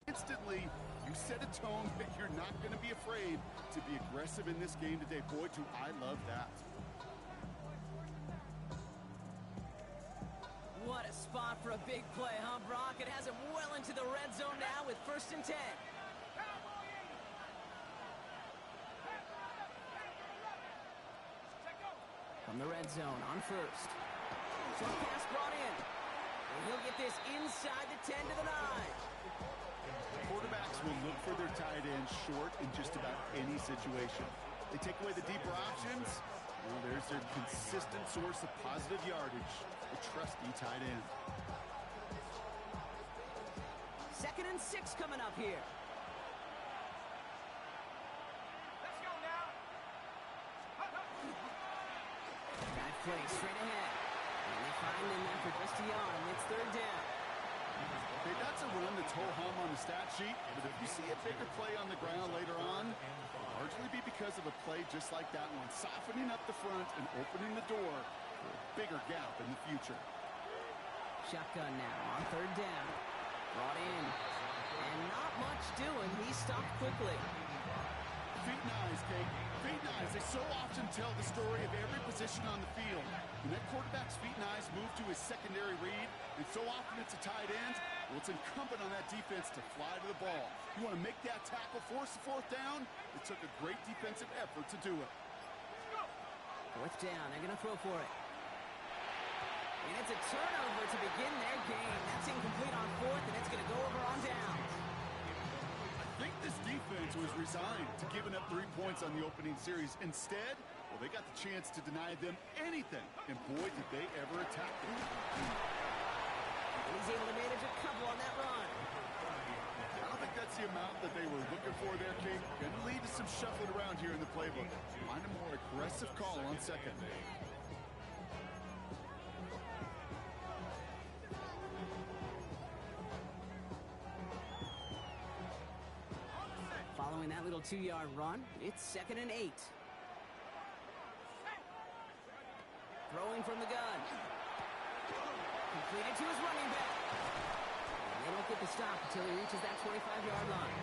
Instantly, you set a tone that you're not going to be afraid to be aggressive in this game today. Boy, do I love that. What a spot for a big play, huh, Brock? It has him well into the red zone now with 1st and 10. From the red zone on 1st. Short pass brought in. And he'll get this inside the 10 to the 9. Quarterbacks will look for their tight end short in just about any situation. They take away the deeper options. Well, there's their consistent source of positive yardage, a trusty tight end. 2nd and 6 coming up here. Let's go now. That play straight ahead. And they find him after just a yard, and it's 3rd down. Okay, that's a run that's ho-hum on the stat sheet, but if you see a bigger play on the ground later on, it'll largely be because of a play just like that one, softening up the front and opening the door for a bigger gap in the future. Shotgun now on 3rd down. Brought in. And not much doing. He stopped quickly. Feet and eyes, Kate. Feet and eyes. They so often tell the story of every position on the field. When that quarterback's feet and eyes move to his secondary read, and so often it's a tight end, well, it's incumbent on that defense to fly to the ball. You want to make that tackle, force the 4th down? It took a great defensive effort to do it. 4th down. They're going to throw for it. And it's a turnover to begin their game. That's incomplete on 4th, and it's going to go over on downs. I think this defense was resigned to giving up 3 points on the opening series. Instead, well, they got the chance to deny them anything. And boy, did they ever attack them. He's able to manage a couple on that run. I don't think that's the amount that they were looking for there, King. Going to lead to some shuffling around here in the playbook. Find a more aggressive call on 2nd. Following that little 2-yard run, it's 2nd and 8. Throwing from the gun. Completed to his running back. And they don't get the stop until he reaches that 25-yard line.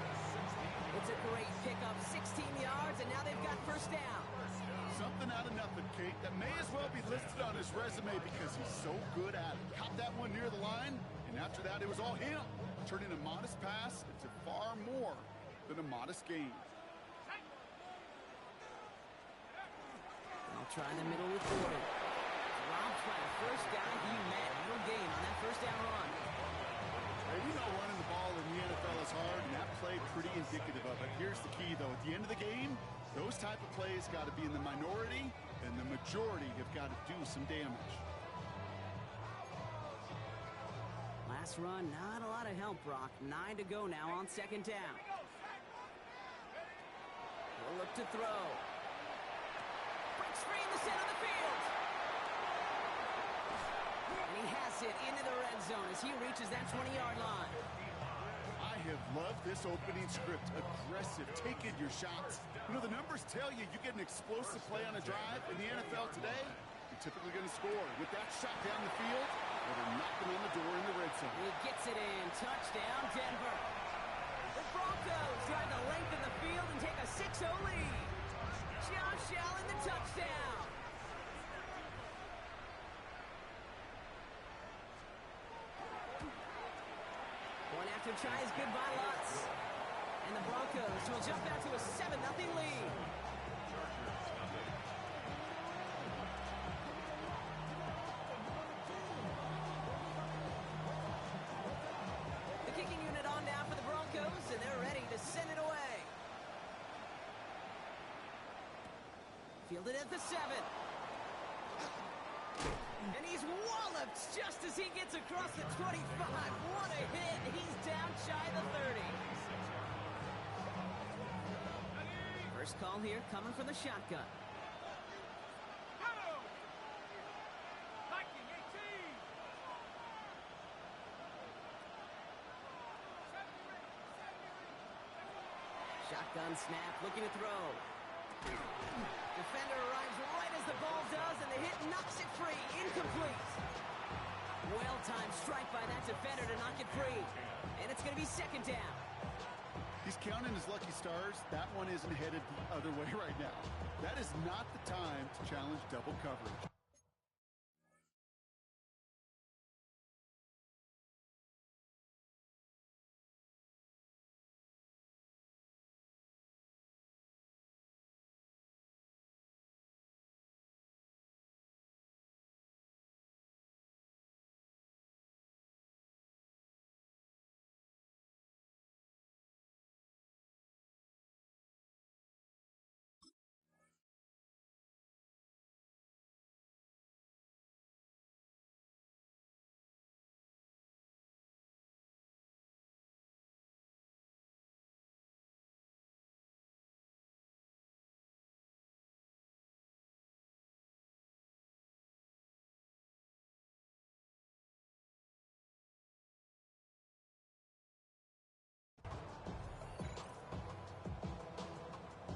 It's a great pickup, 16 yards, and now they've got 1st down. Something out of nothing, Kate. That may as well be listed on his resume because he's so good at it. Caught that one near the line, and after that, it was all him. Turning a modest pass into far more than a modest gain. I'll try in the middle with Gordon. Dropped by the 1st guy he met. No gain on that 1st down run. Hey, you know running the ball in the NFL is hard, and that play pretty indicative of it. Here's the key, though. At the end of the game, those type of plays got to be in the minority, and the majority have got to do some damage. Last run, not a lot of help, Brock. 9 to go now on 2nd down. He'll look to throw. Breaks free in the center of the field. And he has it into the red zone as he reaches that 20-yard line. I have loved this opening script. Aggressive, taking your shots. You know, the numbers tell you you get an explosive play on a drive in the NFL today, you're typically going to score. With that shot down the field, well, they're knocking on the door in the red zone. He gets it in. Touchdown, Denver. The Broncos drive the length of the field and take a 6-0 lead. Josh Allen, the touchdown. One after tries goodbye lots. And the Broncos will jump out to a 7-0 lead. The kicking unit on now for the Broncos, and they're ready to send it away. Fielded at the 7. And he's walloped just as he gets across the 25. What a hit. He's down shy of the 30. First call here coming from the shotgun. Shotgun snap, looking to throw. Defender arrives right as the ball does, and the hit knocks it free. Incomplete. Well-timed strike by that defender to knock it free. And it's going to be be second down. He's counting his lucky stars. That one isn't headed the other way right now. That is not the time to challenge double coverage.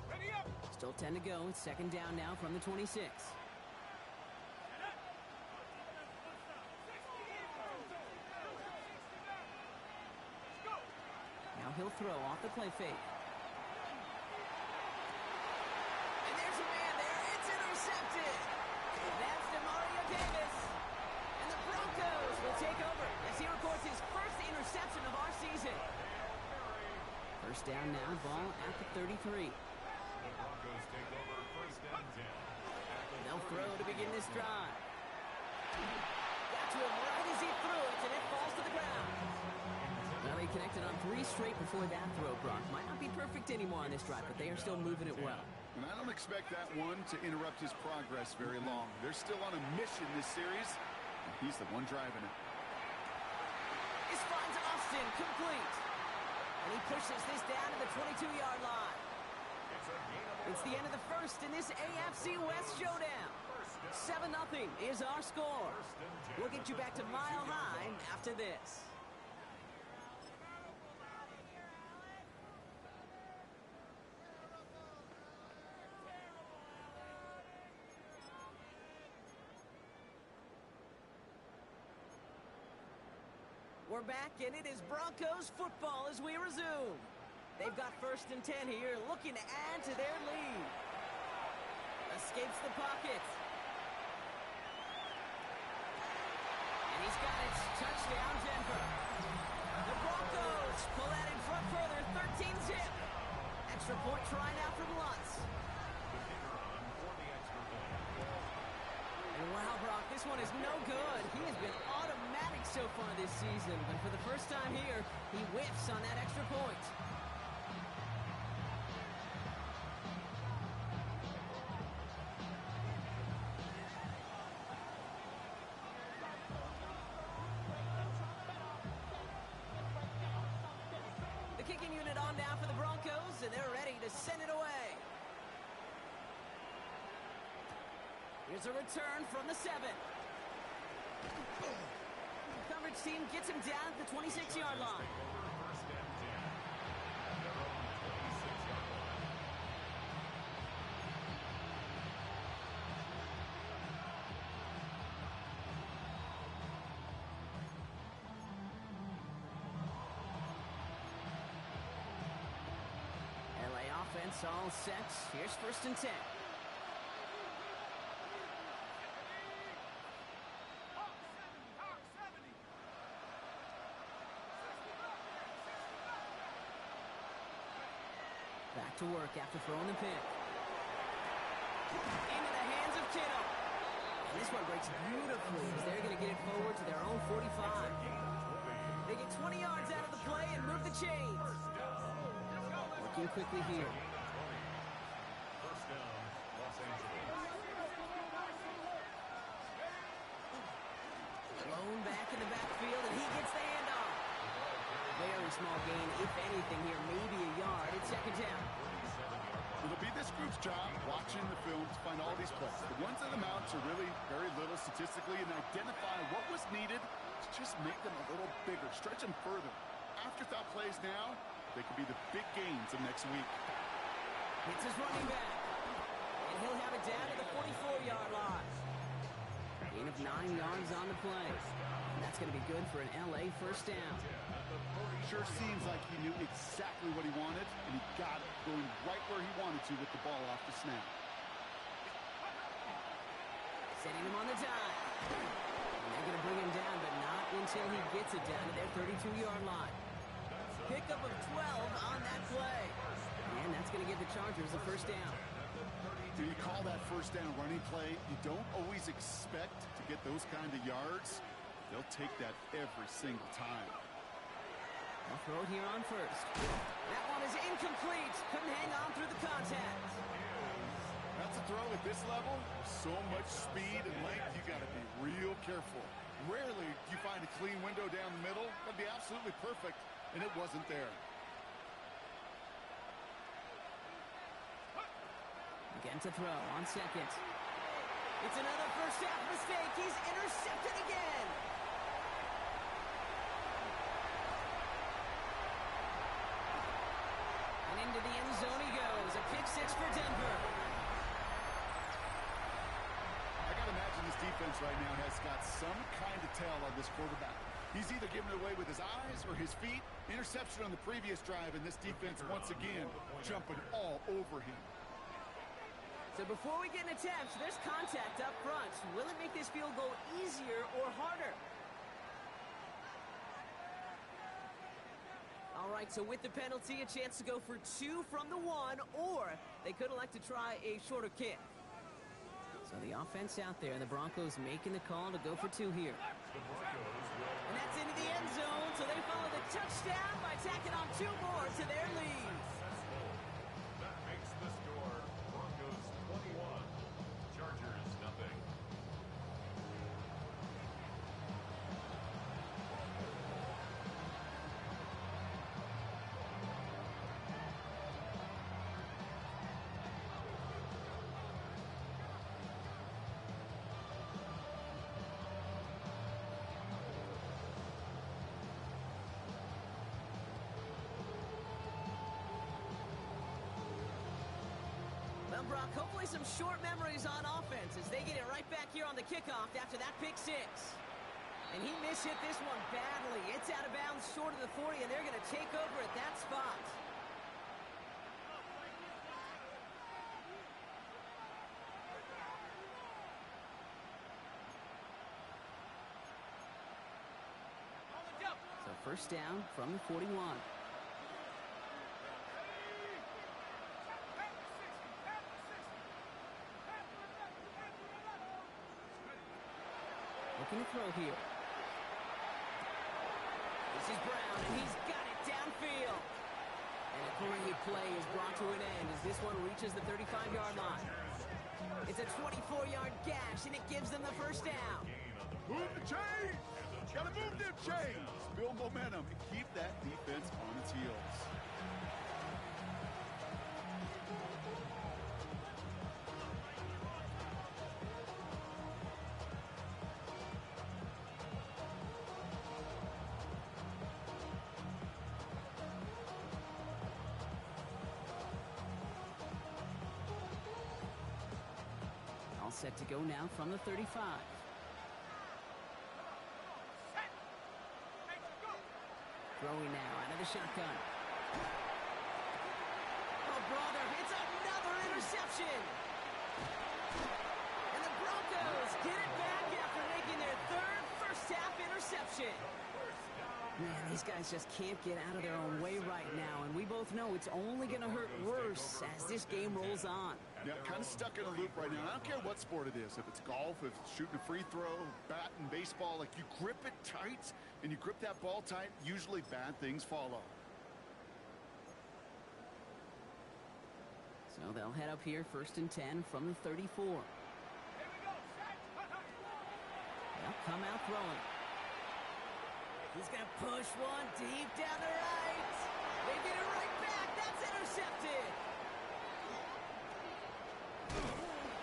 Ready up. Still 10 to go. It's second down now from the 26. Now he'll throw off the play fake. And there's a man there. It's intercepted. That's Demario Davis. And the Broncos will take over as he records his first interception of our season. First down now, ball at the 33. They'll throw to begin this drive. Got to him right as he threw it, and it falls to the ground. Well, they connected on 3 straight before that throw, Brock. Might not be perfect anymore on this drive, but they are still moving it well. And I don't expect that one to interrupt his progress very long. They're still on a mission this series, and he's the one driving it. This finds Austin complete. And he pushes this down to the 22-yard line. It's the end of the first in this AFC West showdown. 7-0 is our score. We'll get you back to Mile High after this. We're back, and it is Broncos football as we resume. They've got first and 10 here, looking to add to their lead. Escapes the pocket. And he's got it. Touchdown, Denver. The Broncos pull that in front further, 13-zip. Extra point try now from Lutz. And wow, Brock, this one is no good. He has been automatic so far this season, but for the first time here, he whiffs on that extra point. The kicking unit on now for the Broncos, and they're ready to send it away. Here's a return from the 7. Coverage team gets him down at the 26-yard line. LA offense all set. Here's first and 10. Back to work after throwing the pick. Into the hands of Kittle. And this one breaks beautifully as they're going to get it forward to their own 45. They get 20 yards out of the play and move the chains. Working quickly here. Blown back in the backfield, and he gets the handoff. Very small gain, if anything here, maybe a yard. It's second down. It'll be this group's job watching the film to find all these plays. The ones that amount to really very little statistically and identify what was needed to just make them a little bigger, stretch them further. Afterthought plays now, they could be the big gains of next week. It's his running back. And he'll have it down to the 44-yard line. Gain of 9 yards on the play. And that's going to be good for an LA first down. Sure seems like he knew exactly what he wanted, and he got it, going right where he wanted to with the ball off the snap. Setting him on the dive. And they're going to bring him down, but not until he gets it down to their 32-yard line. Pickup of 12 on that play. And that's going to give the Chargers a first down. Do you call that first down running play? You don't always expect to get those kind of yards. They'll take that every single time. They'll throw it here on first. That one is incomplete. Couldn't hang on through the contact. That's a throw at this level. So much speed and length, you got to be real careful. Rarely do you find a clean window down the middle. That'd be absolutely perfect, and it wasn't there. Again to throw on second. It's another first half mistake. He's intercepted again. And into the end zone he goes. A pick six for Denver. I got to imagine this defense right now has got some kind of tell on this quarterback. He's either giving it away with his eyes or his feet. Interception on the previous drive, and this defense once again jumping all over him. So before we get an attempt, there's contact up front. Will it make this field goal easier or harder? All right, so with the penalty, a chance to go for 2 from the 1, or they could elect to try a shorter kick. So the offense out there, the Broncos making the call to go for 2 here. And that's into the end zone, so they follow the touchdown by tacking on 2 more to their lead. That makes the score Broncos 21, Chargers nothing. Well, Brock, hopefully some short memories on offense as they get it right back here on the kickoff after that pick six. And he mishit this one badly. It's out of bounds short of the 40, and they're going to take over at that spot. So first down from the 41. Looking to throw here. This is Brown, and he's got it downfield. And a great play is brought to an end as this one reaches the 35-yard line. It's a 24-yard gash, and it gives them the first down. Move the chains! Gotta move them chains! Build momentum and keep that defense on its heels. Set to go now from the 35. Throwing now out of the shotgun. Oh, brother, it's another interception. And the Broncos get it back after making their third first-half interception. Man, these guys just can't get out of their own way right now, and we both know it's only going to hurt worse as this game rolls on. Yeah, kind of stuck in a loop right now. I don't care what sport it is. If it's golf, if it's shooting a free throw, batting, baseball, like you grip it tight and you grip that ball tight, usually bad things follow. So they'll head up here first and 10 from the 34. They'll come out throwing. He's going to push one deep down the right. They get it right back. That's intercepted.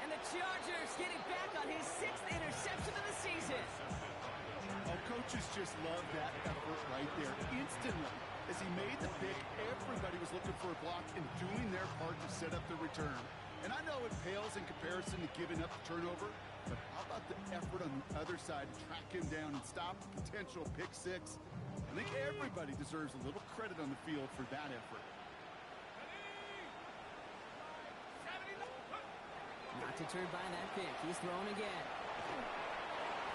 And the Chargers get it back on his 6th interception of the season. Oh, coaches just love that effort right there. Instantly, as he made the pick, everybody was looking for a block and doing their part to set up the return. And I know it pales in comparison to giving up the turnover, but how about the effort on the other side to track him down and stop the potential pick six? I think everybody deserves a little credit on the field for that effort. Not deterred by that pick. He's thrown again.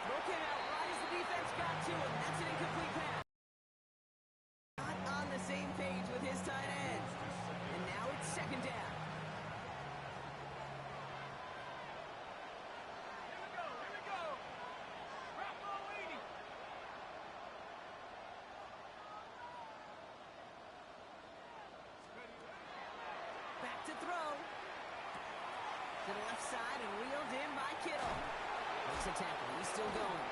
Throw came out right as the defense got to him. That's an incomplete pass. Not on the same page with his tight end. And now it's second down. Back to throw. To the left side and reeled in by Kittle. Makes a tackle. He's still going.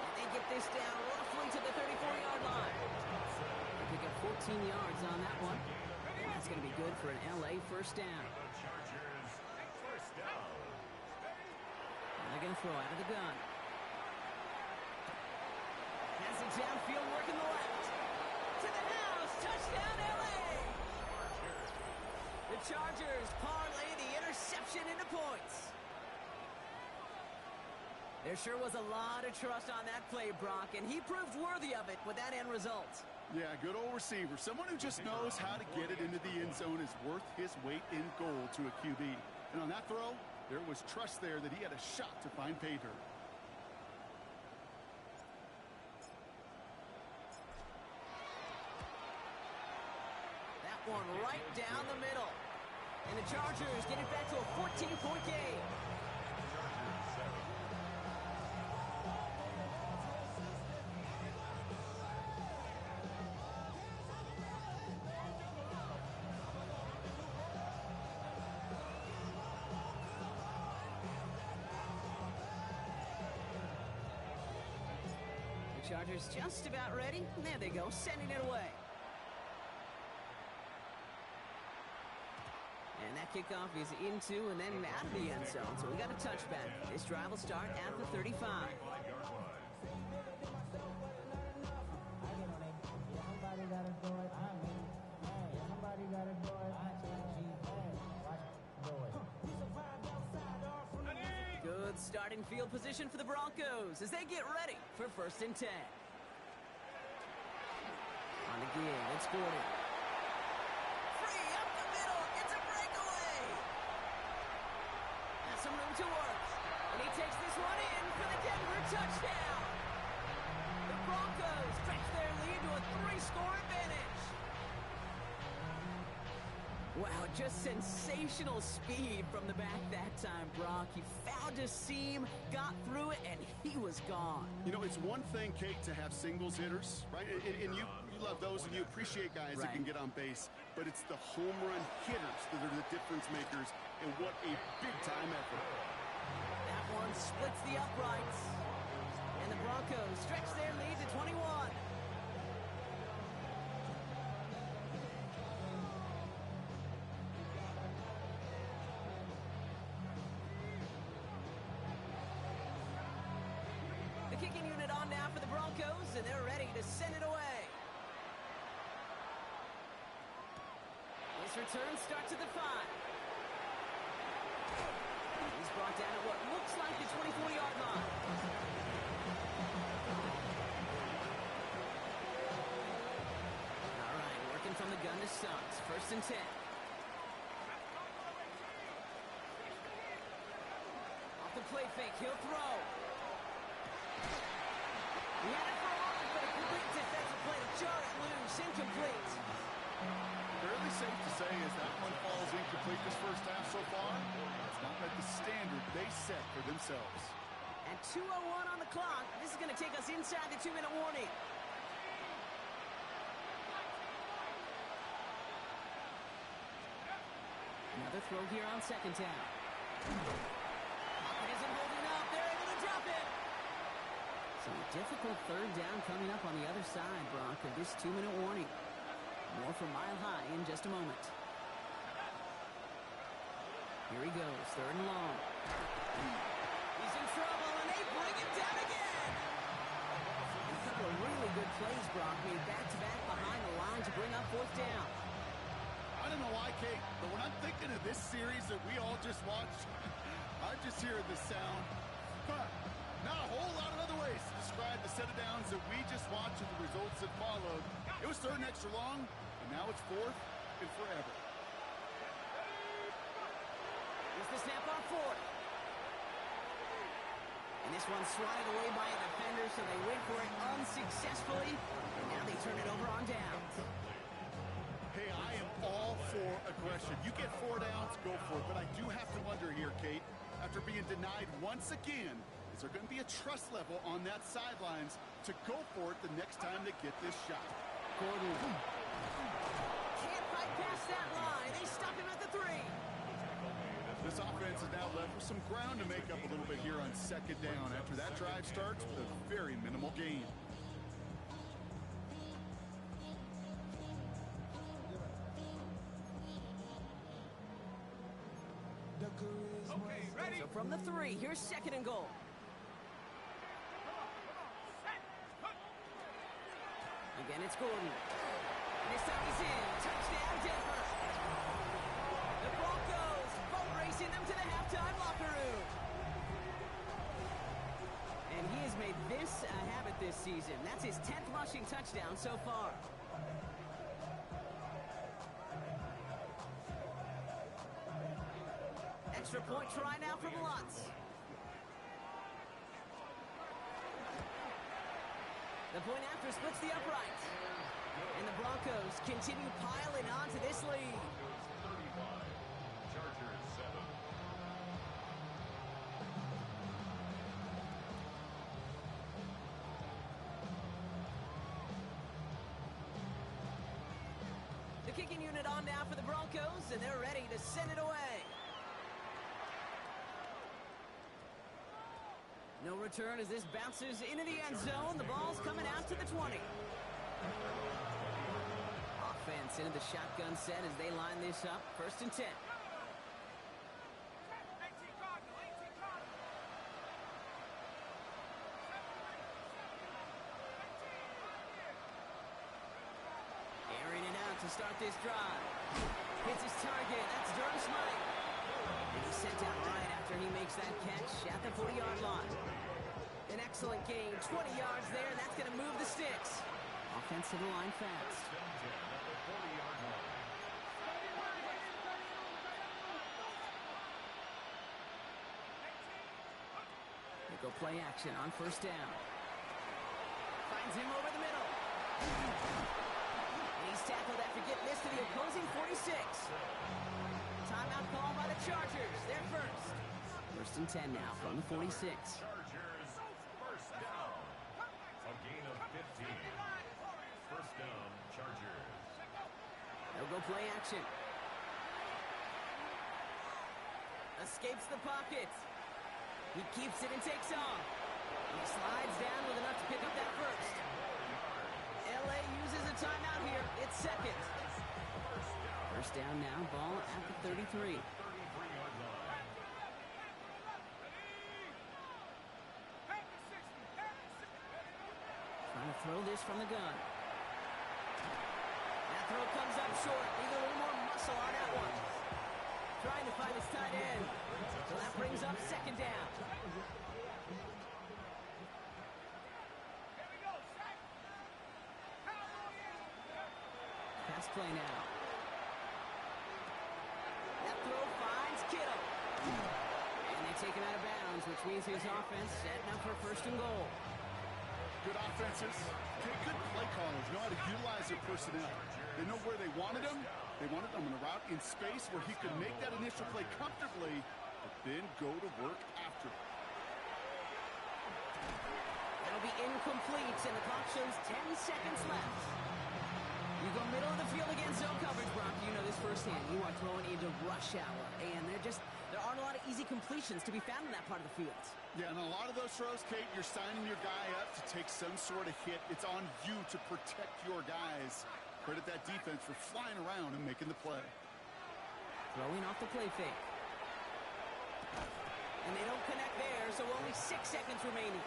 And they get this down roughly to the 34-yard line. They pick up 14 yards on that one. And that's going to be good for an LA first down. And they're going to throw out of the gun. Has it downfield, working the left. To the house. Touchdown, LA. The Chargers parlay the interception into points. There sure was a lot of trust on that play, Brock, and he proved worthy of it with that end result. Yeah, good old receiver. Someone who just knows how to get it into the end zone is worth his weight in gold to a QB. And on that throw, there was trust there that he had a shot to find pay dirt. That one right down the middle. And the Chargers get it back to a 14-point game. The Chargers just about ready. There they go, sending it away. And that kickoff is into and then out of the end zone. So we got a touchback. This drive will start at the 35. Good starting field position for the Broncos as they get ready for 1st and 10. On the give, it's Gordon. Free up the middle, it's a breakaway. Has some room to work. And he takes this one in for the Denver touchdown. The Broncos stretch their lead to a 3-score advantage. Wow, just sensational speed from the back that time, Brock. He found a seam, got through it, and he was gone. You know, it's one thing, Kate, to have singles hitters, right? And you love those and you appreciate guys that can get on base. But it's the home run hitters that are the difference makers, and what a big-time effort. That one splits the uprights. And the Broncos stretch their lead to 21. The kicking unit on now for the Broncos, and they're ready to send it away. This return starts at the 5. He's brought down at what looks like the 24-yard line. All right, working from the gun to Suggs. 1st and 10. Off the play fake, he'll throw. He had it for a moment, but a complete defensive play to jar it loose. Incomplete. Fairly safe to say as that one falls incomplete this first half so far, it's not at the standard they set for themselves. At 2:01 on the clock, this is going to take us inside the 2-minute warning. Another throw here on 2nd down. Pocket isn't holding up. They're able to drop it. So a difficult 3rd down coming up on the other side, Brock, of this 2-minute warning. More from Mile High in just a moment. Here he goes, 3rd and long. He's in trouble, and they bring him down again. A couple of really good plays, Brock, made back-to-back behind the line to bring up 4th down. I don't know why, Kate, but when I'm thinking of this series that we all just watched, I'm just hearing the sound. Not a whole lot of other ways to describe the set of downs that we just watched and the results that followed. It was third and extra long, and now it's fourth and forever. Here's the snap on fourth. And this one's swatted away by a defender, so they went for it unsuccessfully. And now they turn it over on downs. Hey, I am all for aggression. You get 4 downs, go for it. But I do have to wonder here, Kate, after being denied once again, is there going to be a trust level on that sidelines to go for it the next time they get this shot? Gordon can't fight past that line. They stop him at the 3. This offense is now left with some ground to make up a little bit here on second down after that drive starts with a very minimal gain. Okay, ready? So from the 3, here's second and goal. Again, it's Gordon. And this time he's in. Touchdown, Denver. The Broncos boat racing them to the halftime locker room. And he has made this a habit this season. That's his 10th rushing touchdown so far. Extra point try now from Lutz. The point after splits the upright. And the Broncos continue piling on to this lead. 35, Chargers 7. The kicking unit on now for the Broncos, and they're ready to send it away. No return as this bounces into the end zone. The ball's coming out to the 20. Offense into the shotgun set as they line this up. First and 10. Airing it out to start this drive. Hits his target. That's Durham Smythe. And he's sent out right after he makes that catch at the 40-yard line. An excellent gain, 20 yards there, and that's going to move the sticks. Offense to the line fast. They go play action on first down. Finds him over the middle. And he's tackled after getting this to the opposing 46. Timeout call by the Chargers. They're first. First and 10 now from the 46. Chargers, first down. A gain of 15. First down, Chargers. They'll go play action. Escapes the pocket. He keeps it and takes off. He slides down with enough to pick up that first. LA uses a timeout here. It's second. First down now, ball at the 33. 33-yard line. Trying to throw this from the gun. That throw comes up short. Need a little more muscle on that one. Trying to find his tight end. So that brings up second down. Pass play now. That throw finds Kittle. And they take him out of bounds, which means his offense setting up for first and goal. Good offenses, good play callers, know how to utilize their personnel. They know where they wanted them. They wanted them on a route in space where he could make that initial play comfortably, but then go to work after it. That'll be incomplete, and the clock shows 10 seconds left. You go middle of the field against zone coverage, Brock. You know this firsthand. You are throwing into rush hour, and there aren't a lot of easy completions to be found in that part of the field. Yeah, and a lot of those throws, Kate, you're signing your guy up to take some sort of hit. It's on you to protect your guys. Credit that defense for flying around and making the play. Throwing off the play fake. And they don't connect there, so only 6 seconds remaining.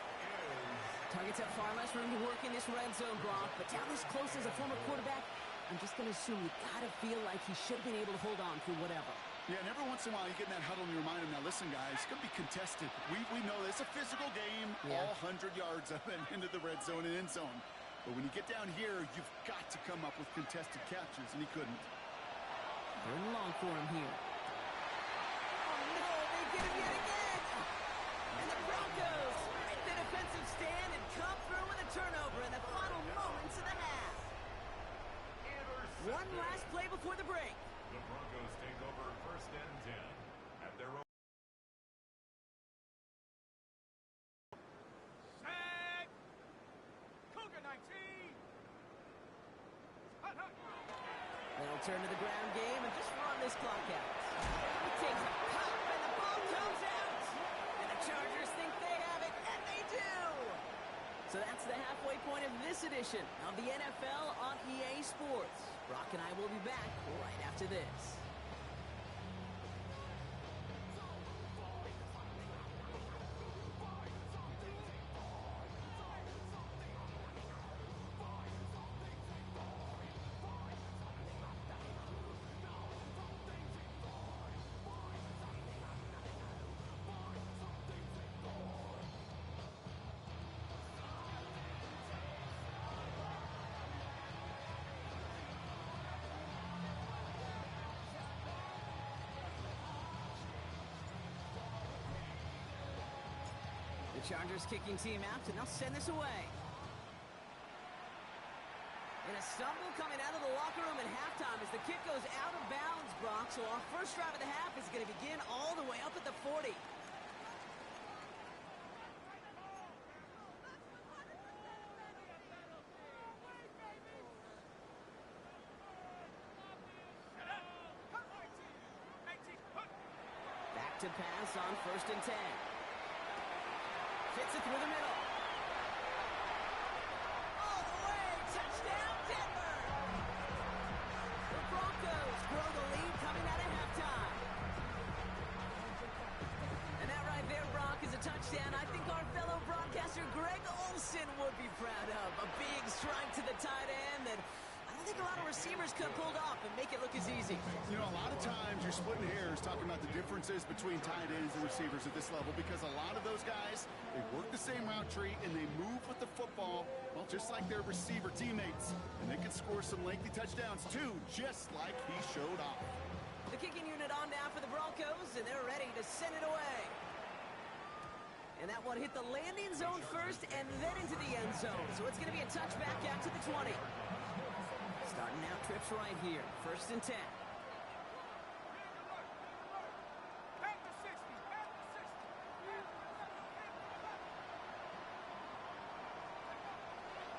Targets have far less room to work in this red zone, Brock, but down this close as a former quarterback, I'm just going to assume you got to feel like he should have been able to hold on through whatever. Yeah, and every once in a while you get in that huddle and you remind them, now listen, guys, it's going to be contested. We know this. It's a physical game, all 100 yards up and into the red zone and end zone. But when you get down here, you've got to come up with contested catches, and he couldn't. Third and long for him here. Oh, no, they get him yet again. And the Broncos break the defensive stand and come through with a turnover in the final moments of the half. One last play before the break. The Broncos take over first and 10 at their own. Set. Cougar 19. Hut, hut. They'll turn to the ground game and just run this clock out. He takes a pop and the ball comes out. And the Chargers think they have it, and they do. So that's the halfway point of this edition of the NFL on EA Sports. Brock and I will be back right after this. The Chargers kicking team out, and they'll send this away. And a stumble coming out of the locker room at halftime as the kick goes out of bounds, Brock. So our first drive of the half is going to begin all the way up at the 40. Back to pass on first and 10. Fits it through the middle. All the way. Touchdown, Denver. The Broncos grow the lead coming out of halftime. And that right there, Brock, is a touchdown I think our fellow broadcaster Greg Olsen would be proud of. A big strike to the tight end that I don't think a lot of receivers could have pulled off and make it look as easy. You know, a lot of times you're splitting hairs talking about the differences between tight ends and receivers at this level because a lot of those guys, they work the same route tree and they move with the football, well, just like their receiver teammates. And they can score some lengthy touchdowns too, just like he showed off. The kicking unit on now for the Broncos, and they're ready to send it away. And that one hit the landing zone first and then into the end zone. So it's going to be a touchback out to the 20. Starting out trips right here. First and 10.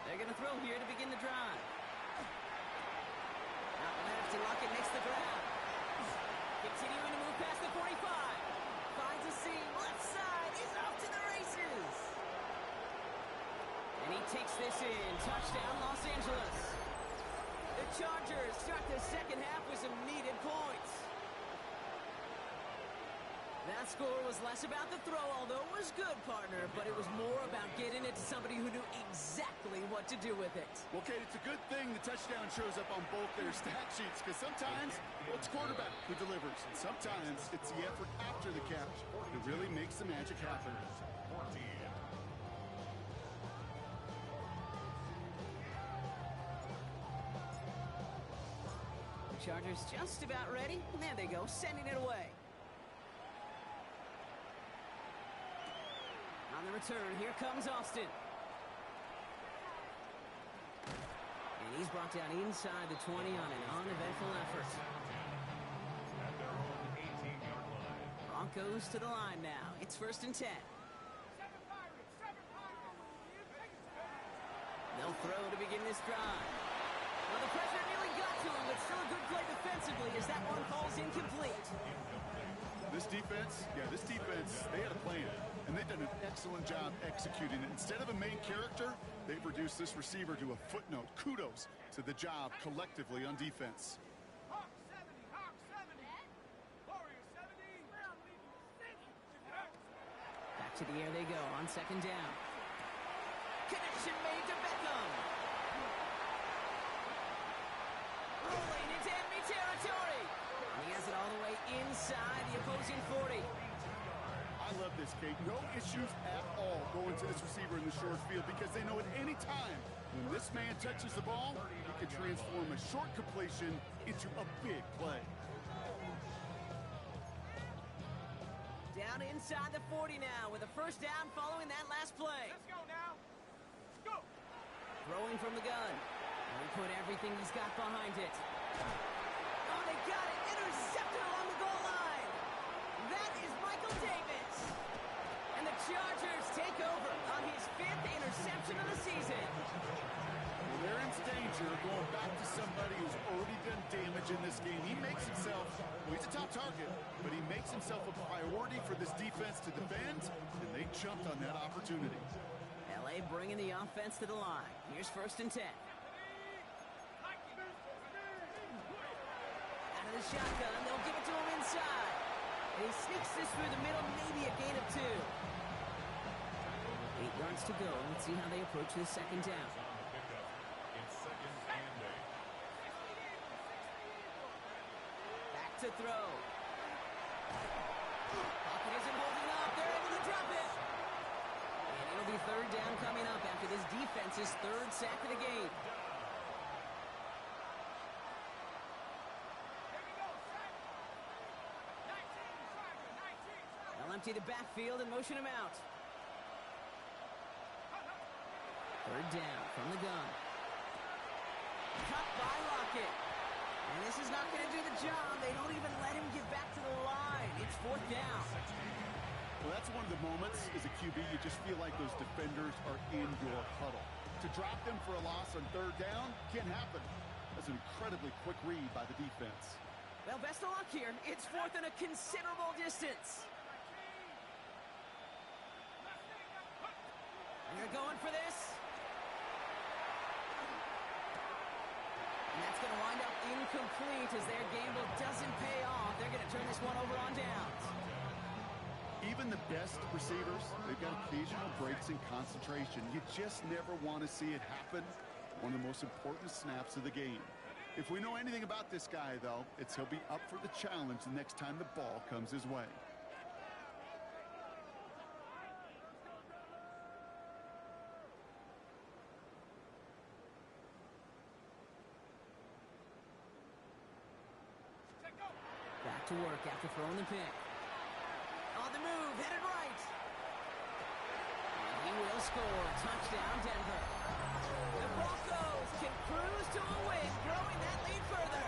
They're going to throw here to begin the drive. Out left, and Lockett makes the grab. Continuing to move past the 45. Finds a seam. Left side. He's off to the races. And he takes this in. Touchdown, Los Angeles. The Chargers start the second half with some needed points. That score was less about the throw, although it was good, partner, but it was more about getting it to somebody who knew exactly what to do with it. Well, Kate, it's a good thing the touchdown shows up on both their stat sheets because sometimes it's quarterback who delivers, and sometimes it's the effort after the catch that really makes the magic happen. The Chargers just about ready, and there they go, sending it away. On the return, here comes Austin. And he's brought down inside the 20 on an uneventful effort. At their own 18-yard line. Broncos to the line now. It's first and 10. They'll throw to begin this drive. Well, the pressure nearly got to him, but still a good play defensively as that one falls incomplete. This defense, they had a plan, and they've done an excellent job executing it. Instead of a main character, they've reduced this receiver to a footnote. Kudos to the job collectively on defense. Hawk 70, Hawk 70. Warrior 70. Back to the air they go on second down. Connection made to Beckham. Rolling into enemy territory. And he has it all the way inside this, Kate. No issues at all going to this receiver in the short field because they know at any time when this man touches the ball, he can transform a short completion into a big play. Down inside the 40 now with a first down following that last play. Let's go now. Go. Throwing from the gun. And he put everything he's got behind it. Oh, they got it. Intercepted along the goal line. That is Michael Davis. And the Chargers take over on his 5th interception of the season. Well, they're in danger going back to somebody who's already done damage in this game. He makes himself, well, he's a top target, but he makes himself a priority for this defense to defend, and they jumped on that opportunity. LA bringing the offense to the line. Here's 1st and 10. Out of the shotgun, they'll give it to him inside. And he sneaks this through the middle, maybe a gain of 2. 8 yards to go. Let's see how they approach this 2nd down. It's 2nd and 8. Back to throw. Pocket isn't holding up. They're able to drop it. And it'll be 3rd down coming up after this defense's 3rd sack of the game. They'll empty the backfield and motion him out. 3rd down from the gun. Cut by Lockett. And this is not going to do the job. They don't even let him get back to the line. It's 4th down. Well, that's one of the moments as a QB you just feel like those defenders are in your huddle. To drop them for a loss on 3rd down can't happen. That's an incredibly quick read by the defense. Well, best of luck here. It's 4th and a considerable distance. And they're going for this. And that's going to wind up incomplete as their gamble doesn't pay off. They're going to turn this one over on downs. Even the best receivers, they've got occasional breaks in concentration. You just never want to see it happen. One of the most important snaps of the game. If we know anything about this guy, though, it's he'll be up for the challenge the next time the ball comes his way. Back to work after throwing the pick. On the move, headed right. And he will score. Touchdown, Denver. The Broncos can cruise to a win, growing that lead further.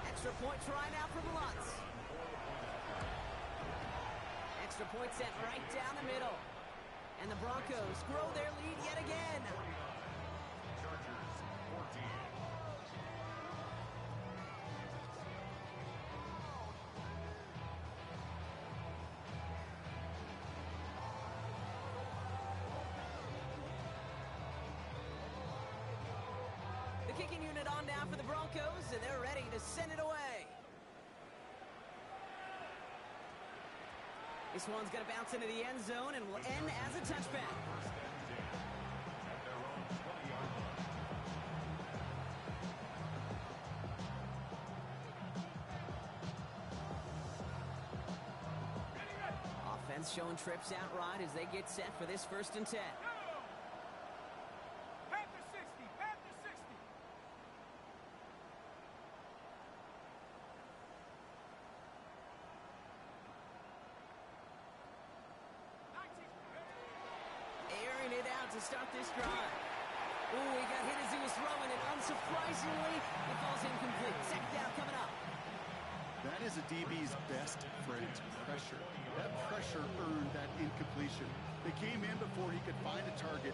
Extra point try now from Lutz. Extra point sent right down the middle. And the Broncos grow their lead yet again. Chargers 14. The kicking unit on now for the Broncos, and they're ready to send it away. This one's going to bounce into the end zone and will end as a touchback. At their own 20-yard line. Offense showing trips out right as they get set for this 1st and 10. Panther 60. Panther 60. Airing it out to start this drive. Ooh, he got hit as he was throwing it. Unsurprisingly, it falls incomplete. 2nd down coming up. That is a DB's best friend, pressure. That pressure earned that incompletion. They came in before he could find a target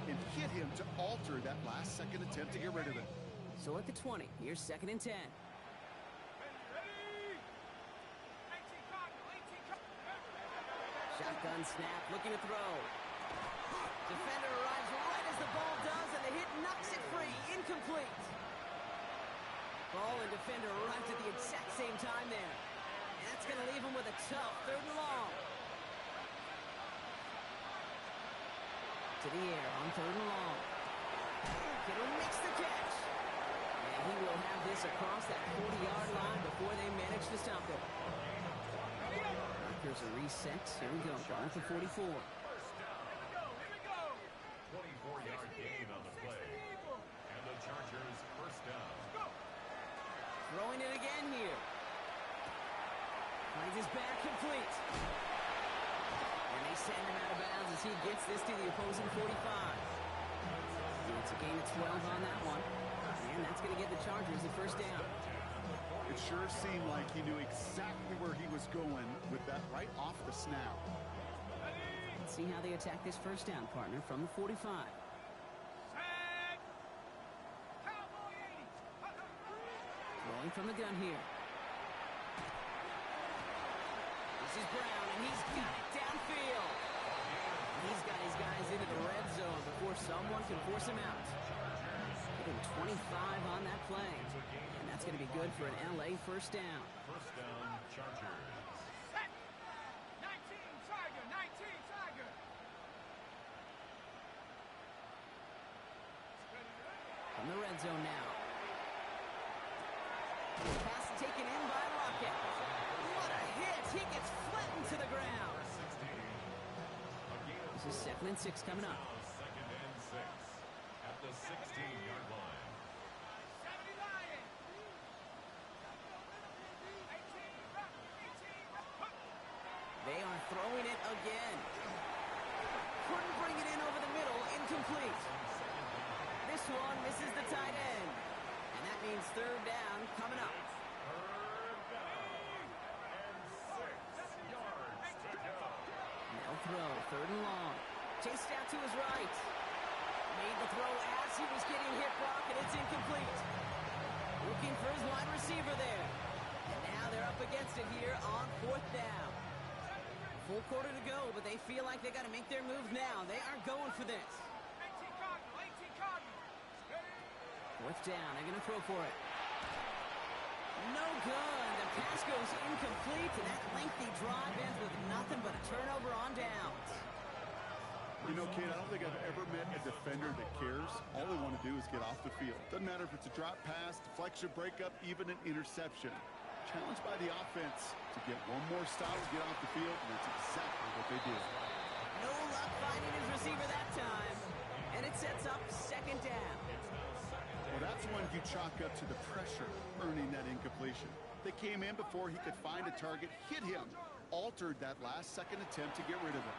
and hit him to alter that last-second attempt to get rid of it. So at the 20, here's 2nd and 10. Ready. 18 Cardinal. 18 Cardinal. Shotgun snap, looking to throw. Defender arrives right as the ball does, and the hit knocks it free. Incomplete. Ball and defender arrived at the exact same time there. And that's going to leave him with a tough 3rd and long. To the air on 3rd and long. Kittle makes the catch. And he will have this across that 40-yard line before they manage to stop it. Rutgers Markers are reset. Here we go. Ball at the 44. 24-yard gain on the play. And the Chargers first down. Throwing it again here. Finds his back complete. And they send him out of bounds as he gets this to the opposing 45. It's a gain of 12 on that one. And that's going to get the Chargers the first down. It sure seemed like he knew exactly where he was going with that right off the snap. Let's see how they attack this first down, partner, from the 45. Rolling from the gun here. This is Brown, and he's got it downfield. He's got his guys into the red zone before someone can force him out. Getting 25 on that play. And that's going to be good for an LA first down. First down, Chargers. 19 Tiger, 19 Tiger. From the red zone now. Pass taken in by Lockett. What a hit! He gets flattened to the ground. This is 2nd and 6 coming up. Second and 6 at the 16-yard line. 70 Lions. 18. They are throwing it again. Couldn't bring it in over the middle. Incomplete. This one misses the tight end. And that means third down coming up. Third down and 6 yards to go. No throw. Third and long. Chased out to his right. Made the throw as he was getting hit, Brock, and it's incomplete. Looking for his wide receiver there. And now they're up against it here on 4th down. Full quarter to go, but they feel like they got to make their move now. They are going for this. 18 Cardinal, 18 Cardinal. 4th down. They're going to throw for it. No good. The pass goes incomplete, and that lengthy drive ends with nothing but a turnover on downs. You know, Kate, I don't think I've ever met a defender that cares. All they want to do is get off the field. Doesn't matter if it's a drop pass, deflection, breakup, even an interception. Challenged by the offense to get one more stop to get off the field, and that's exactly what they did. No luck finding his receiver that time. And it sets up 2nd down. Well, that's when you chalk up to the pressure earning that incompletion. They came in before he could find a target, hit him, altered that last-second attempt to get rid of it.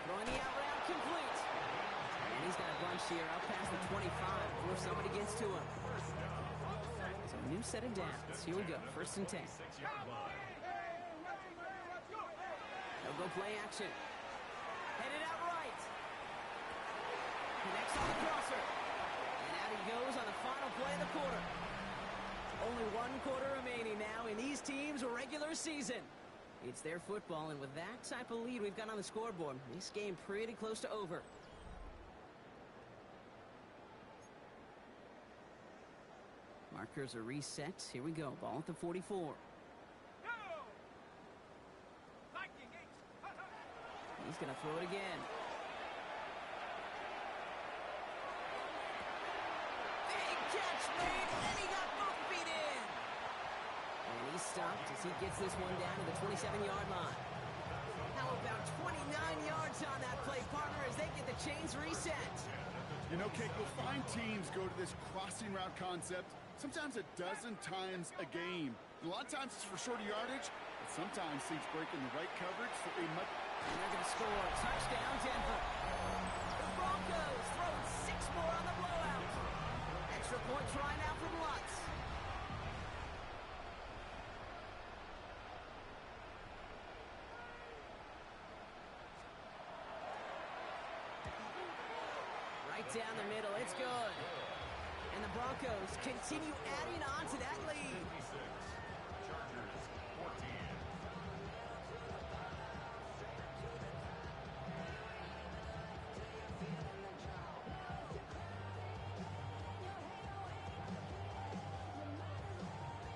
Throwing the out route complete. And he's got a bunch here out past the 25 before somebody gets to him. So a new set of downs. Here we go. 1st and 10. 6-yard line. They'll go play action. Headed out right. Connects on the crosser. And out he goes on the final play of the quarter. Only 1 quarter remaining now in these teams' regular season. It's their football, and with that type of lead we've got on the scoreboard, this game pretty close to over. Markers are reset. Here we go. Ball at the 44. He's going to throw it again. Big catch made, and he got both feet in. And he's stopped as he gets this one down to the 27-yard line. How about 29 yards on that play, partner, as they get the chains reset. You know, Kate, you'll find teams go to this crossing route concept sometimes a dozen times a game. And a lot of times it's for shorter yardage, but sometimes teams break in the right coverage for a much... And they're going to score. Touchdown, Denver. The Broncos throwing 6 more on the blowout. Extra point try now from Lutz. Right down the middle. It's good. And the Broncos continue adding on to that lead. 56. Chargers 14.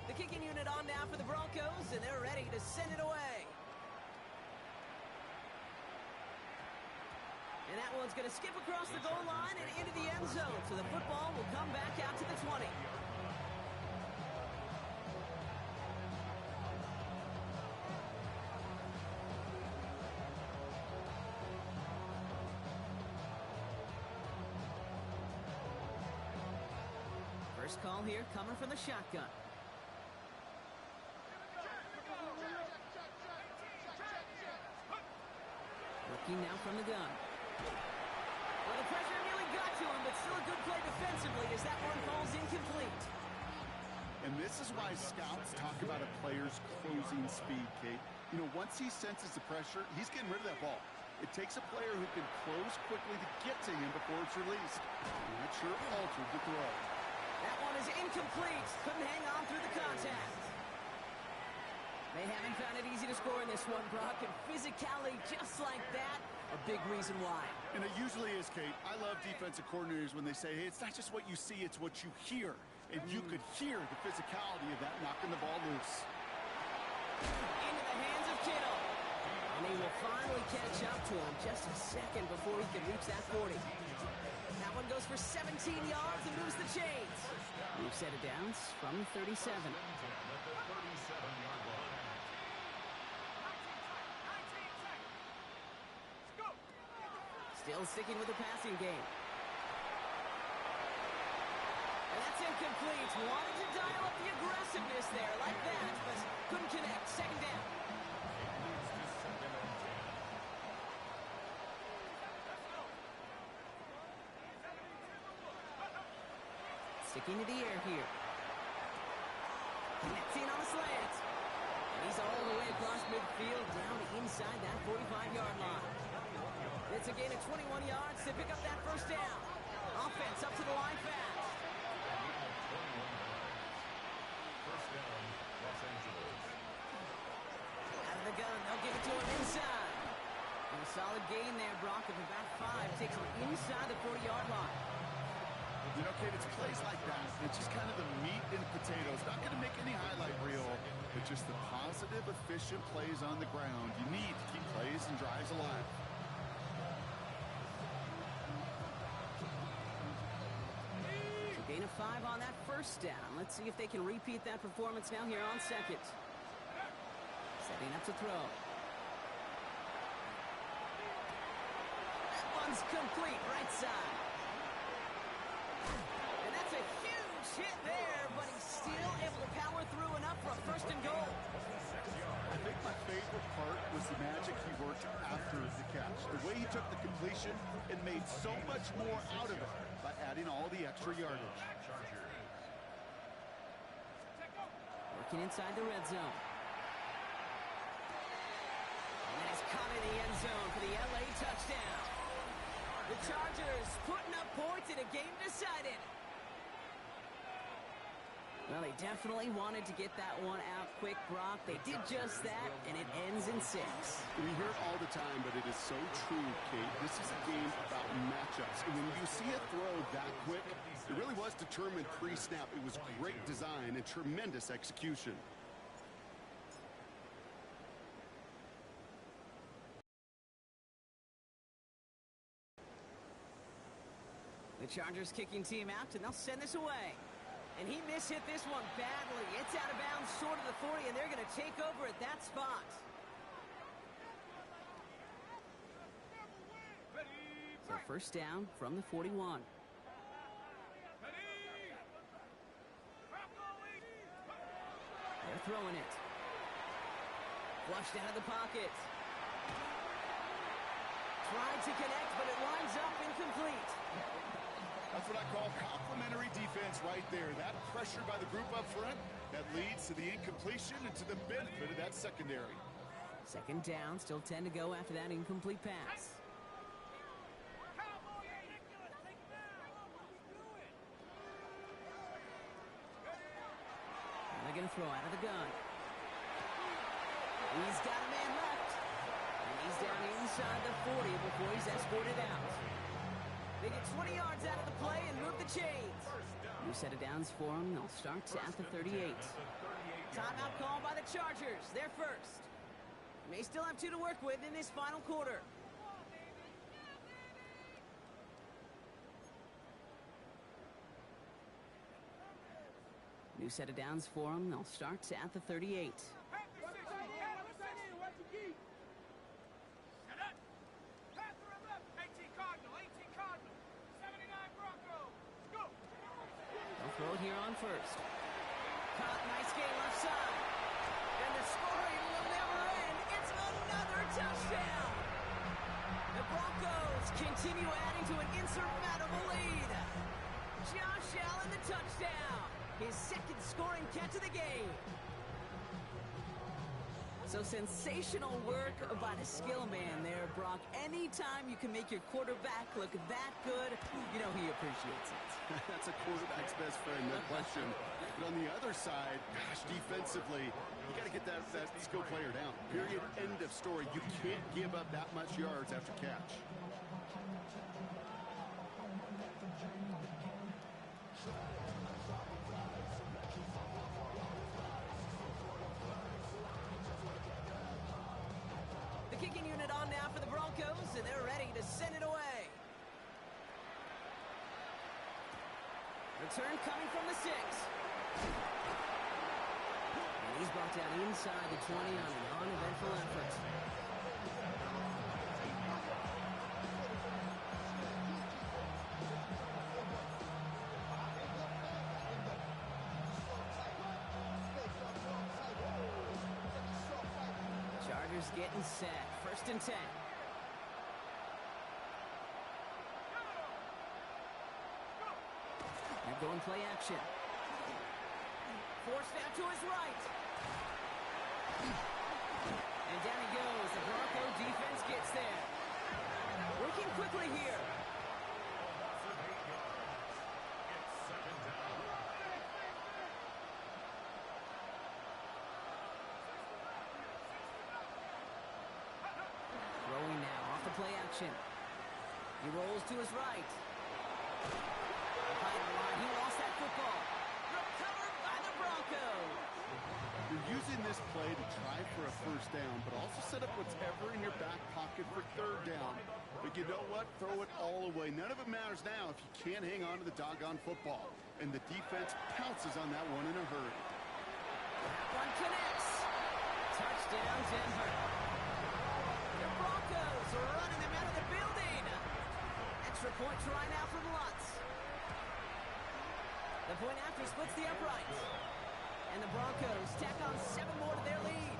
The kicking unit on now for the Broncos, and they're ready to send it away. And that one's going to skip across the goal line and into the end zone. So the football will come back out to the 20. First call here coming from the shotgun. Looking now from the gun. Well, the pressure nearly got to him, but still a good play defensively as that one falls incomplete. And this is why scouts talk about a player's closing speed, Kate. You know, once he senses the pressure, he's getting rid of that ball. It takes a player who can close quickly to get to him before it's released. And that sure altered the throw. That one is incomplete. Couldn't hang on through the contact. They haven't found it easy to score in this one, Brock, and physicality just like that, a big reason why. And it usually is, Kate. I love defensive coordinators when they say, hey, it's not just what you see, it's what you hear. And you could hear the physicality of that knocking the ball loose. Into the hands of Kittle. And he will finally catch up to him just a second before he can reach that 40. That one goes for 17 yards and moves the chains. We've set it down from 37. Still sticking with the passing game. And that's incomplete. Wanted to dial up the aggressiveness there like that, but couldn't connect. Second down. Sticking to the air here. Connecting on the slant. And he's all the way across midfield down inside that 45-yard line. It's a gain of 21 yards to pick up that first down. Offense up to the line fast. First down, Los Angeles. Out of the gun, they'll give it to him inside. And a solid gain there, Brock, of about 5. Takes him inside the 40-yard line. You know, Kate, it's plays like that. It's just kind of the meat and potatoes. Not going to make any highlight reel, but just the positive, efficient plays on the ground. You need to keep plays and drives alive. Gain of 5 on that first down. Let's see if they can repeat that performance now here on second. Setting up to throw. That one's complete, right side. And that's a huge hit there, but he's still able to power through enough for a first and goal. I think my favorite part was the magic he worked after the catch. The way he took the completion and made so much more out of it by adding all the extra yardage. Working inside the red zone. And that is caught in the end zone for the LA touchdown. The Chargers putting up points in a game decided. Well, they definitely wanted to get that one out quick, Brock. They did just that, and it ends in 6. We hear it all the time, but it is so true, Kate. This is a game about matchups. And when you see a throw that quick, it really was determined pre-snap. It was great design and tremendous execution. The Chargers kicking team out, and they'll send this away. And he mishit this one badly. It's out of bounds short of the 40, and they're going to take over at that spot. So first down from the 41. They're throwing it. Flushed out of the pocket. Tried to connect, but it winds up incomplete. That's what I call complimentary defense right there. That pressure by the group up front, that leads to the incompletion and to the benefit of that secondary. Second down, still 10 to go after that incomplete pass. And they're going to throw out of the gun. He's got a man left. And he's down inside the 40 before he's escorted out. They get 20 yards out of the play and move the chains. New set of downs for them. They'll start at the 38. Timeout call by the Chargers. They're first. May still have 2 to work with in this final quarter. New set of downs for them. They'll start at the 38. Throw it here first. Caught, nice game left side. And the scoring will never end. It's another touchdown. The Broncos continue adding to an insurmountable lead. Josh Allen, the touchdown. His second scoring catch of the game. So sensational work by the skill man there, Brock. Anytime you can make your quarterback look that good, you know he appreciates it. That's a quarterback's best friend, no question. But on the other side, gosh, defensively, you got to get that skill player down. Period, end of story. You can't give up that much yards after catch. Kicking unit on now for the Broncos, and they're ready to send it away. Return coming from the 6. And he's brought down inside the 20 on an uneventful effort. Chargers getting set. 1st and 10. They're going play action. Forced out to his right. And down he goes. The Bronco defense gets there. Working quickly here. Throwing now off the play action. He rolls to his right. Behind the line, he lost that football. Recovered by the Broncos. You're using this play to try for a first down, but also set up whatever in your back pocket for 3rd down. But you know what? Throw it all away. None of it matters now if you can't hang on to the doggone football. And the defense pounces on that one in a hurry. One connects. Touchdown, Denver. The Broncos are running them out of the building. Extra point try now from Lutz. The point after splits the uprights. And the Broncos tack on 7 more to their lead.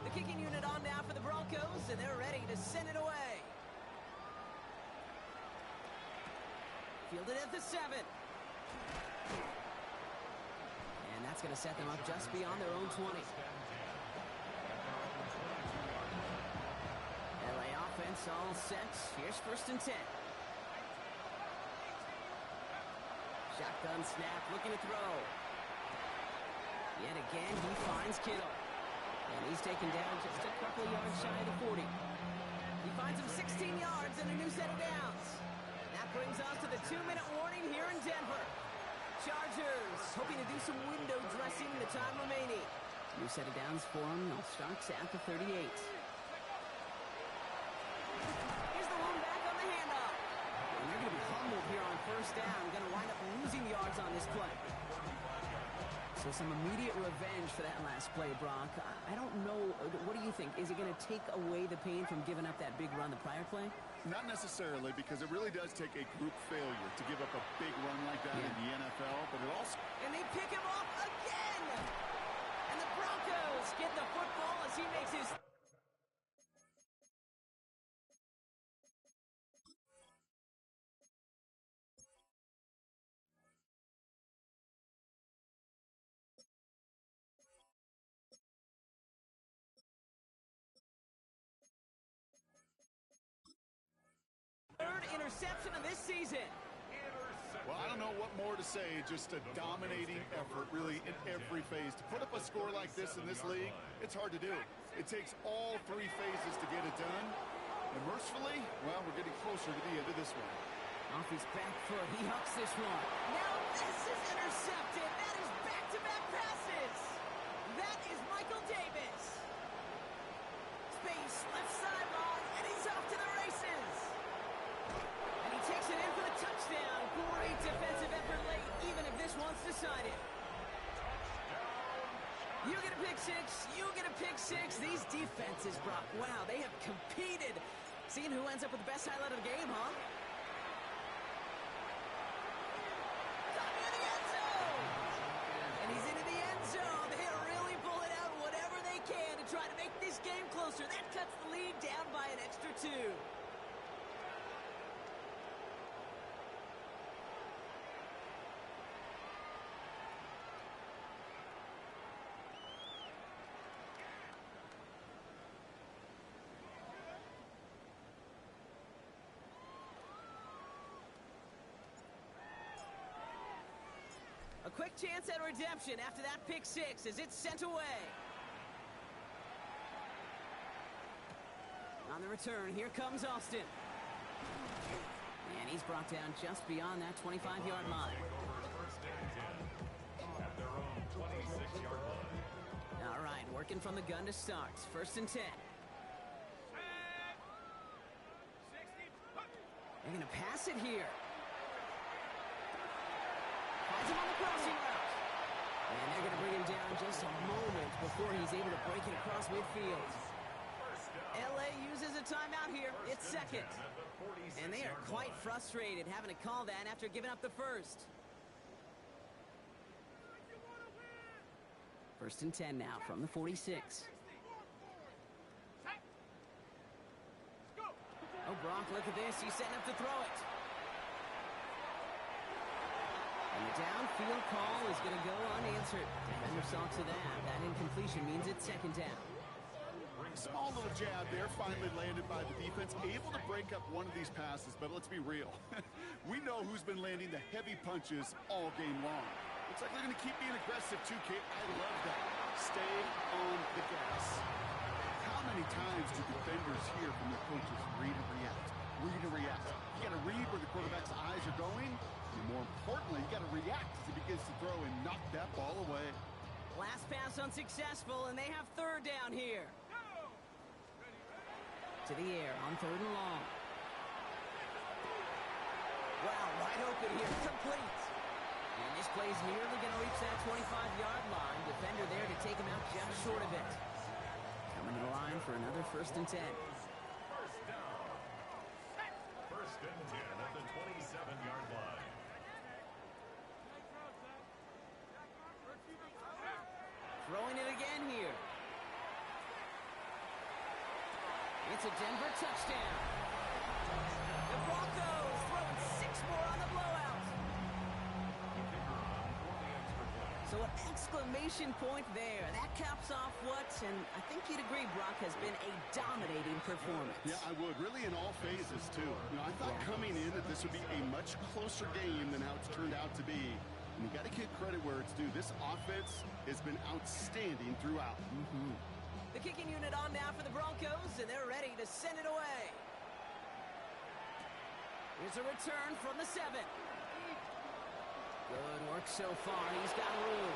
The kicking unit on now for the Broncos, and they're ready to send it away. Fielded at the 7. And that's going to set them up just beyond their own 20. LA offense all set. Here's 1st and 10. Shotgun snap, looking to throw. Yet again, he finds Kittle. And he's taken down just a couple of yards shy of the 40. He finds him 16 yards and a new set of downs. That brings us to the 2-minute warning here in Denver. Chargers hoping to do some window dressing in the time remaining. New set of downs for him. They'll start at the 38. Here's the one back on the handoff. And they're going to be humbled here on 1st down. Going to wind up losing yards on this play. So some immediate revenge for that last play, Brock. I don't know. What do you think? Is it going to take away the pain from giving up that big run the prior play? Not necessarily, because it really does take a group failure to give up a big run like that in the NFL, but it also... And they pick him off again! And the Broncos get the football as he makes his... third interception of this season. Well, I don't know what more to say. Just a dominating effort, really, in every phase. To put up a score like this in this league, it's hard to do. It takes all 3 phases to get it done. And mercifully, well, we're getting closer to the end of this one. Off his back foot, he hucks this one. Now this is intercepted. That is back-to-back passes. That is Michael Davis. Space, left sideline, and he's off to the races. And he takes it in for the touchdown. Great defensive effort late, even if this one's decided. You get a pick 6, you get a pick These defenses, Brock, wow, they have competed. Seeing who ends up with the best highlight of the game, huh? Got near the end zone! And he's into the end zone. They're really pulling out whatever they can to try to make this game closer. That cuts the lead down by an extra 2. A quick chance at redemption after that pick 6 as it's sent away. On the return, here comes Austin. And he's brought down just beyond that 25-yard line. First and 10 at their own 26-yard line. All right, working from the gun to start. First and 10. They're going to pass it here. Finds him on the crossing route. And they're going to bring him down just a moment before he's able to break it across midfield. LA uses a timeout here. It's second. And they are quite frustrated having to call that after giving up the first. First and 10 now from the 46. Oh, Brock, look at this. He's setting up to throw it. And the downfield call is going to go unanswered. Defender saw to that. That incompletion means it's second down. Small little jab there, finally landed by the defense. Able to break up one of these passes, but let's be real. We know who's been landing the heavy punches all game long. Looks like they're going to keep being aggressive too, Kate. I love that. Stay on the gas. How many times do defenders hear from their coaches, read and react, read and react? You got to read where the quarterback's eyes are going, and more importantly, you got to react as he begins to throw and knock that ball away. Last pass unsuccessful, and they have third down here. To the air on third and long. Wow, wide open here, complete. And this play's nearly going to reach that 25-yard line. Defender there to take him out just short of it. Coming to the line for another first and 10. First down. First and 10 at the 27-yard line. Throwing it again here. It's a Denver touchdown. The Broncos throwing 6 more on the blowout. So an exclamation point there. That caps off what, and I think you'd agree, Brock, has been a dominating performance. Yeah, I would. Really in all phases, too. You know, I thought coming in that this would be a much closer game than how it's turned out to be. And you got to give credit where it's due. This offense has been outstanding throughout. The kicking unit on now for the Broncos, and they're ready to send it away. Here's a return from the 7. Good work so far. He's got room.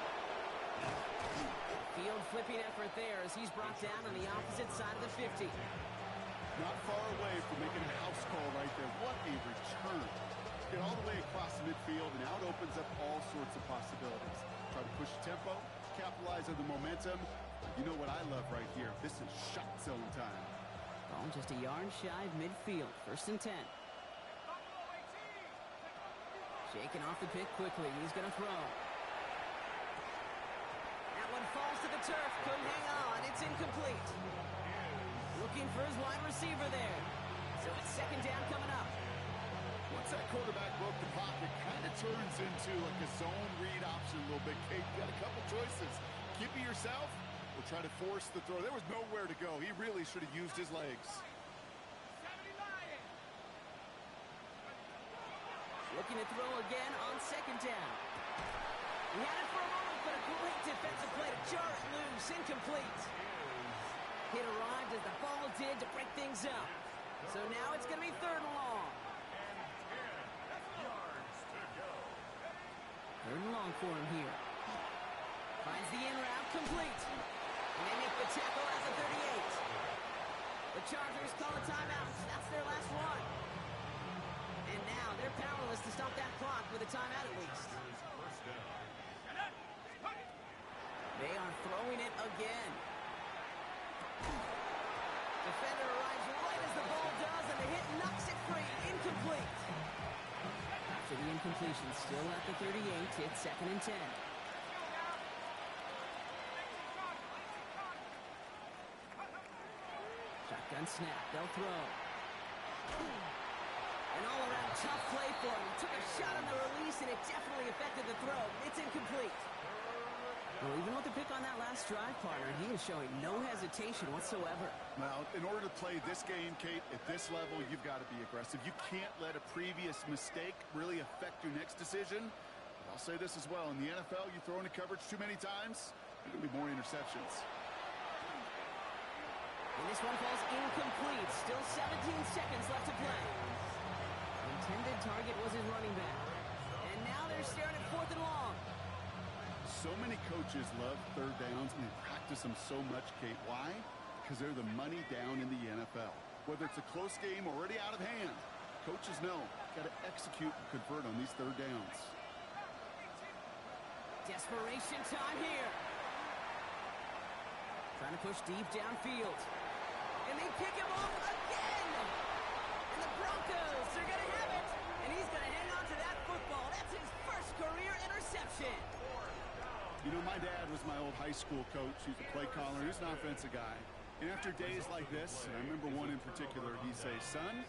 Field flipping effort there as he's brought down on the opposite side of the 50. Not far away from making a house call right there. What a return. Get all the way across the midfield, and now it opens up all sorts of possibilities. Try to push the tempo, capitalize on the momentum. You know what I love right here? This is shot zone time. Ball just a yard shy of midfield. First and 10. Shaking off the pick quickly. He's going to throw. That one falls to the turf. Couldn't hang on. It's incomplete. Looking for his wide receiver there. So it's second down coming up. Once that quarterback broke the pocket, kind of turns into like a zone read option a little bit. Kate, you got a couple choices. Keep it yourself or try to force the throw. There was nowhere to go. He really should have used his legs. Looking to throw again on second down. He had it for a moment, but a great defensive play to jar it loose. Incomplete. Hit arrived as the ball did to break things up. So now it's going to be third and long. Third and long for him here. Finds the in route, complete. And they make the tackle at the 38. The Chargers call a timeout. That's their last one. And now they're powerless to stop that clock with a timeout at least. They are throwing it again. Defender arrives right as the ball does, and the hit knocks it free. Incomplete. After the incompletion, still at the 38, it's 2nd and 10. Shotgun snap, they'll throw. An all-around tough play for him. He took a shot on the release, and it definitely affected the throw. It's incomplete. Well, even with the pick on that last drive, partner, he was showing no hesitation whatsoever. Well, in order to play this game, Kate, at this level, you've got to be aggressive. You can't let a previous mistake really affect your next decision. But I'll say this as well. In the NFL, you throw into coverage too many times, there's going to be more interceptions. And this one falls incomplete. Still 17 seconds left to play. The intended target was his running back. And now they're staring at 4th and long. So many coaches love third downs, and they practice them so much, Kate. Why? Because they're the money down in the NFL. Whether it's a close game already out of hand, coaches know got to execute and convert on these third downs. Desperation time here. Trying to push deep downfield. And they pick him off again. And the Broncos are going to have it. And he's going to hang on to that football. That's his first career interception. You know, my dad was my old high school coach. He's a play caller. He's an offensive guy. And after days like this, and I remember one in particular, he'd say, son,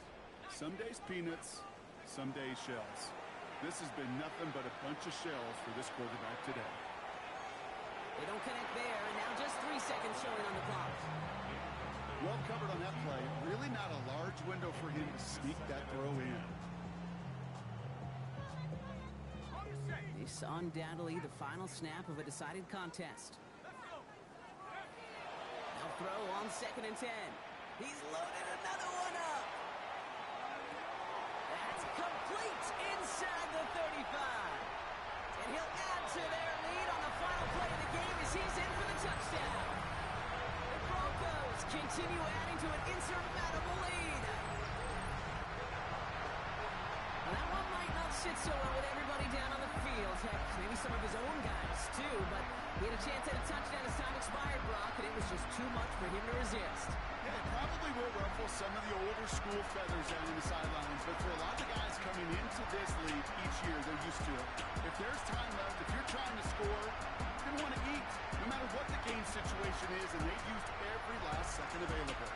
some days peanuts, some days shells. This has been nothing but a bunch of shells for this quarterback today. They don't connect there, and now just 3 seconds showing on the clock. Well covered on that play. Really not a large window for him to sneak that throw in. This undoubtedly the final snap of a decided contest. They'll throw on 2nd and 10. He's loaded another one up. That's complete inside the 35. And he'll add to their lead on the final play of the game as he's in for the touchdown. The Broncos continue adding to an insurmountable lead. Well, that one might not sit so well with everybody down on the field. Heck, maybe some of his own guys, too. But he had a chance at a touchdown as time expired, Brock, and it was just too much for him to resist. Yeah, it probably will ruffle some of the older school feathers down on the sidelines. But for a lot of guys coming into this league each year, they're used to it. If there's time left, if you're trying to score, you're going to want to eat, no matter what the game situation is, and they've used every last second available.